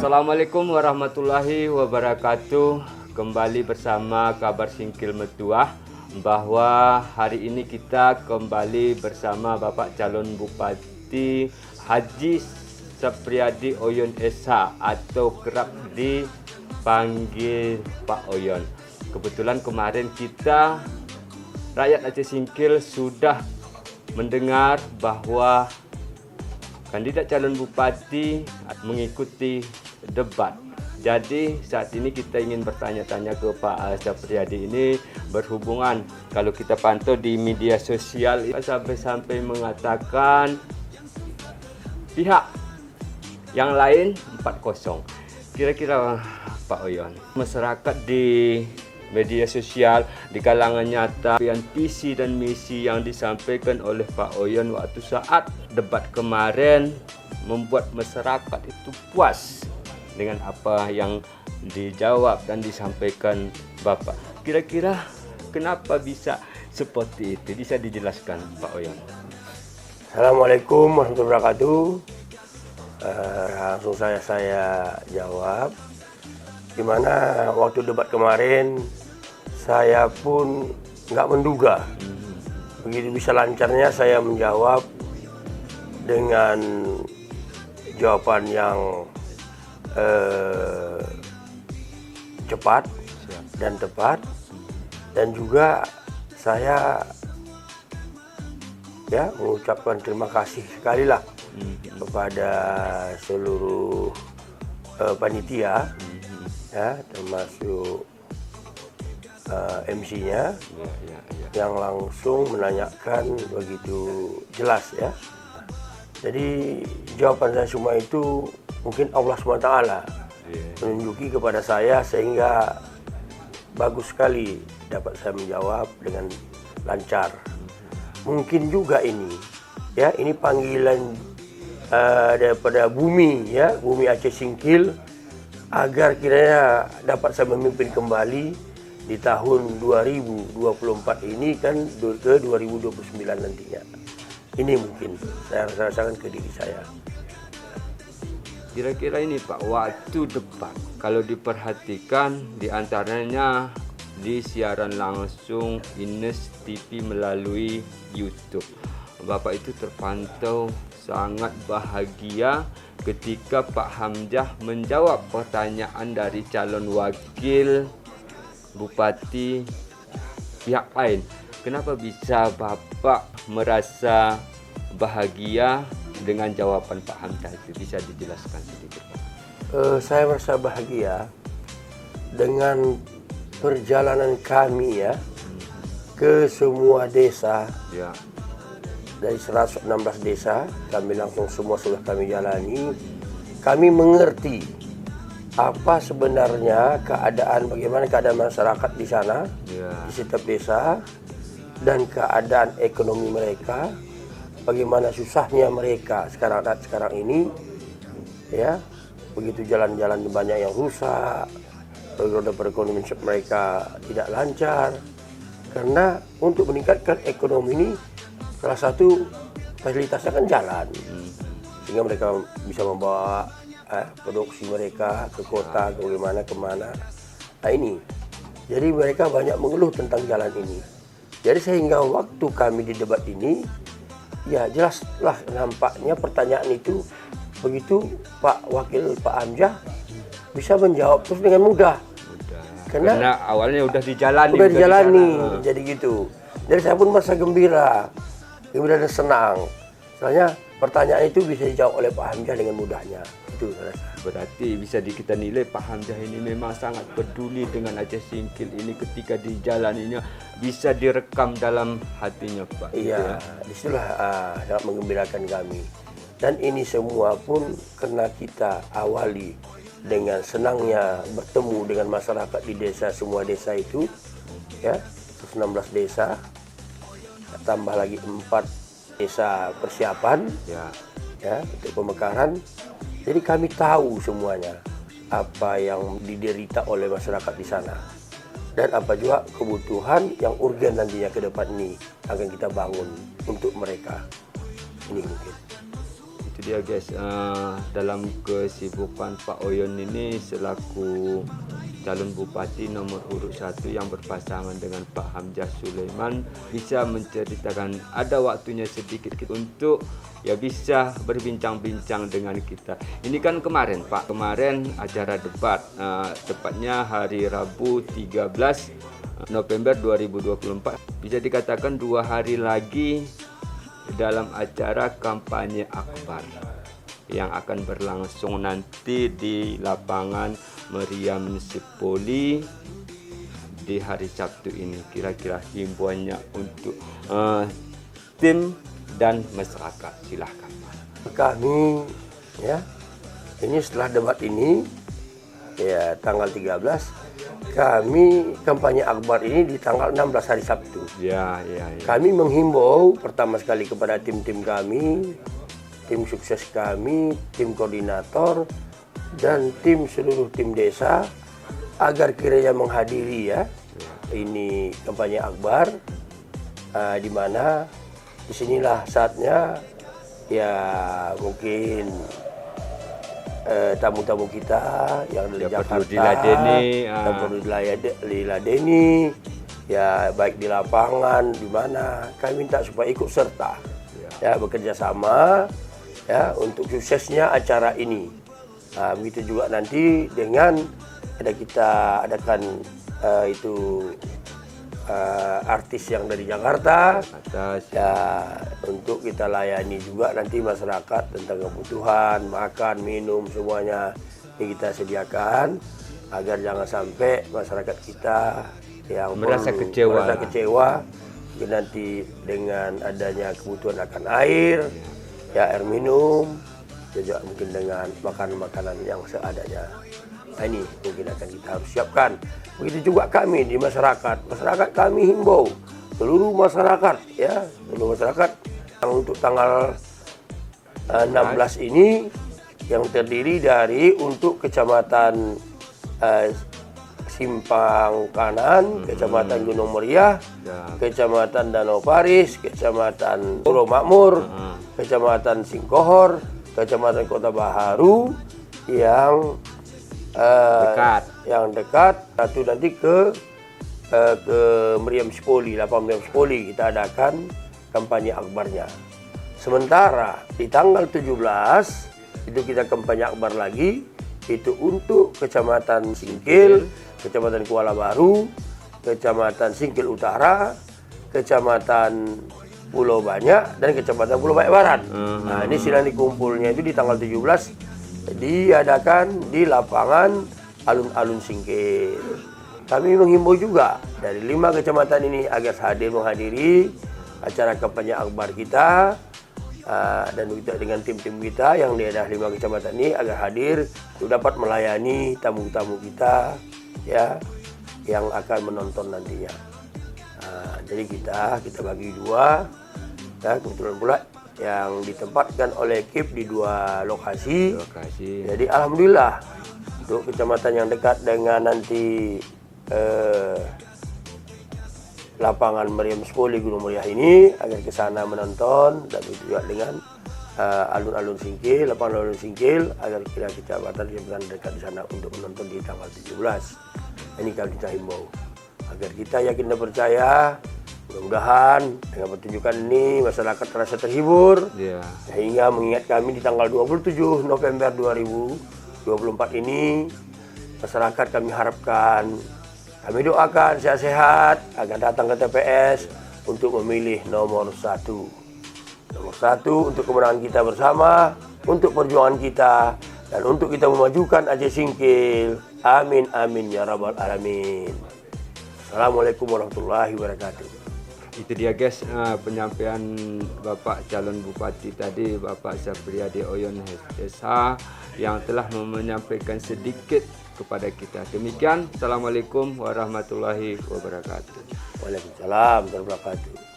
Assalamualaikum warahmatullahi wabarakatuh. Kembali bersama Kabar Singkil Metuah, bahwa hari ini kita kembali bersama Bapak Calon Bupati Haji Sapriadi Oyon SH atau kerap dipanggil Pak Oyon. Kebetulan kemarin kita rakyat Aceh Singkil sudah mendengar bahwa kandidat calon bupati mengikuti debat. Jadi saat ini kita ingin bertanya-tanya ke Pak Sapriadi ini berhubungan, kalau kita pantau di media sosial sampai mengatakan pihak yang lain 4-0. Kira-kira Pak Oyon, masyarakat di media sosial, di kalangan nyata, visi dan misi yang disampaikan oleh Pak Oyon waktu saat debat kemarin membuat masyarakat itu puas dengan apa yang dijawab dan disampaikan Bapak. Kira-kira kenapa bisa seperti itu? Bisa dijelaskan Pak Oyon? Assalamualaikum warahmatullahi wabarakatuh. Langsung saya jawab. Dimana waktu debat kemarin saya pun nggak menduga begitu bisa lancarnya saya menjawab dengan jawaban yang cepat dan tepat, dan juga saya mengucapkan terima kasih sekali lah kepada seluruh panitia, termasuk MC-nya yang langsung menanyakan begitu jelas ya. Jadi jawaban saya semua itu mungkin Allah SWT menunjuki kepada saya sehingga bagus sekali dapat saya menjawab dengan lancar. Mungkin juga ini panggilan daripada bumi bumi Aceh Singkil agar kiranya dapat saya memimpin kembali di tahun 2024 ini kan ke 2029 nantinya. Ini mungkin saya rasakan ke diri saya. Kira-kira ini Pak, waktu debat kalau diperhatikan diantaranya di siaran langsung Ines TV melalui YouTube, Bapak itu terpantau sangat bahagia ketika Pak Hamzah menjawab pertanyaan dari calon wakil bupati pihak lain. Kenapa bisa Bapak merasa bahagia dengan jawaban Pak Hamzah itu? Bisa dijelaskan sedikit? Saya merasa bahagia dengan perjalanan kami ke semua desa. Dari 116 desa kami langsung semua sudah kami jalani. Kami mengerti apa sebenarnya bagaimana keadaan masyarakat di sana, di setiap desa, dan keadaan ekonomi mereka, bagaimana susahnya mereka sekarang ini, begitu jalan-jalan banyak yang rusak, roda perekonomian mereka tidak lancar, karena untuk meningkatkan ekonomi ini salah satu fasilitasnya kan jalan, sehingga mereka bisa membawa produksi mereka ke kota, kemana. Nah ini, jadi mereka banyak mengeluh tentang jalan ini. Jadi sehingga waktu kami di debat ini, jelaslah nampaknya pertanyaan itu begitu Pak Hamzah bisa menjawab terus dengan mudah. Karena awalnya udah dijalani. Jadi gitu. Jadi saya pun merasa gembira dan senang. Soalnya pertanyaan itu bisa dijawab oleh Pak Hamzah dengan mudahnya. Itu berarti bisa kita nilai Pak Hamzah ini memang sangat peduli dengan Aceh Singkil ini, ketika dijalaninya bisa direkam dalam hatinya Pak. Iya, disitulah sangat menggembirakan kami. Dan ini semua pun karena kita awali dengan senangnya bertemu dengan masyarakat di desa, semua desa itu 16 desa, tambah lagi 4 desa persiapan untuk pemekaran. Jadi kami tahu semuanya apa yang diderita oleh masyarakat di sana dan apa juga kebutuhan yang urgen nantinya ke depan ini akan kita bangun untuk mereka. Ini mungkin. Itu dia guys, dalam kesibukan Pak Oyon ini selaku calon bupati nomor urut 1 yang berpasangan dengan Pak Hamzah Sulaiman, bisa menceritakan, ada waktunya sedikit untuk ya bisa berbincang-bincang dengan kita. Ini kan kemarin Pak, kemarin acara debat, tepatnya hari Rabu 13 November 2024. Bisa dikatakan 2 hari lagi dalam acara kampanye akbar yang akan berlangsung nanti di lapangan Meriam Sepoli di hari Sabtu ini. Kira-kira himbauannya untuk tim dan masyarakat, silahkan. Kami ya, ini setelah debat ini ya tanggal 13, kami kampanye akbar ini di tanggal 16 hari Sabtu. Ya. Kami menghimbau pertama sekali kepada tim-tim kami, tim sukses kami, tim koordinator, dan seluruh tim desa agar kiranya menghadiri ya ini kampanye akbar, di mana disinilah saatnya ya mungkin tamu-tamu kita yang dari Jakarta perlu diladeni ya, baik di lapangan di mana kami minta supaya ikut serta ya bekerja sama ya untuk suksesnya acara ini. Begitu juga nanti dengan kita adakan artis yang dari Jakarta ya, untuk kita layani juga nanti masyarakat tentang kebutuhan makan minum semuanya ini kita sediakan agar jangan sampai masyarakat kita yang merasa kecewa nanti dengan adanya kebutuhan akan air ya, air minum, juga mungkin dengan makanan yang seadanya. Nah, ini mungkin akan kita harus siapkan. Begitu juga kami di masyarakat. Masyarakat kami himbau seluruh masyarakat ya, seluruh masyarakat yang untuk tanggal 16 ini yang terdiri dari untuk kecamatan Simpang Kanan, kecamatan Gunung Meriah, kecamatan Danau Paris, kecamatan Pulau Makmur, kecamatan Singkohor, kecamatan Kota Baharu yang dekat, satu nanti ke Meriam Sepoli, lapangan Meriam Sepoli kita adakan kampanye akbarnya. Sementara di tanggal 17 itu kita kampanye akbar lagi, itu untuk kecamatan Singkil, kecamatan Kuala Baru, kecamatan Singkil Utara, kecamatan Pulau Banyak, dan kecamatan Pulau Banyak Barat. Nah, ini silang dikumpulnya itu di tanggal 17 diadakan di lapangan alun-alun Singkil. Kami menghimbau juga dari 5 kecamatan ini agar menghadiri acara kampanye akbar kita, dan juga dengan tim-tim kita yang di daerah 5 kecamatan ini agar hadir untuk dapat melayani tamu-tamu kita ya yang akan menonton nantinya. Jadi kita bagi 2 ya, kebetulan pula yang ditempatkan oleh KIP di 2 lokasi. Jadi alhamdulillah untuk kecamatan yang dekat dengan nanti lapangan Meriam Sepoli Gunung Meriah ini agar ke sana menonton, dan juga dengan alun-alun Singkil, lapangan alun Singkil agar kita kecamatan dekat di sana untuk menonton di tanggal 17. Ini kalau kita himbau agar kita yakin dan percaya, mudah-mudahan dengan pertunjukan ini masyarakat terasa terhibur sehingga mengingat kami di tanggal 27 November 2024 ini. Masyarakat kami harapkan, kami doakan sehat-sehat agar datang ke TPS untuk memilih nomor 1. Nomor 1 untuk kemenangan kita bersama, untuk perjuangan kita, dan untuk kita memajukan Aceh Singkil. Amin, amin, ya rabbal alamin. Assalamualaikum warahmatullahi wabarakatuh. Itu dia guys, penyampaian Bapak calon bupati tadi, Bapak Sapriyadi Oyon SH, yang telah menyampaikan sedikit kepada kita. Demikian, Assalamualaikum warahmatullahi wabarakatuh. Waalaikumsalam warahmatullahi wabarakatuh.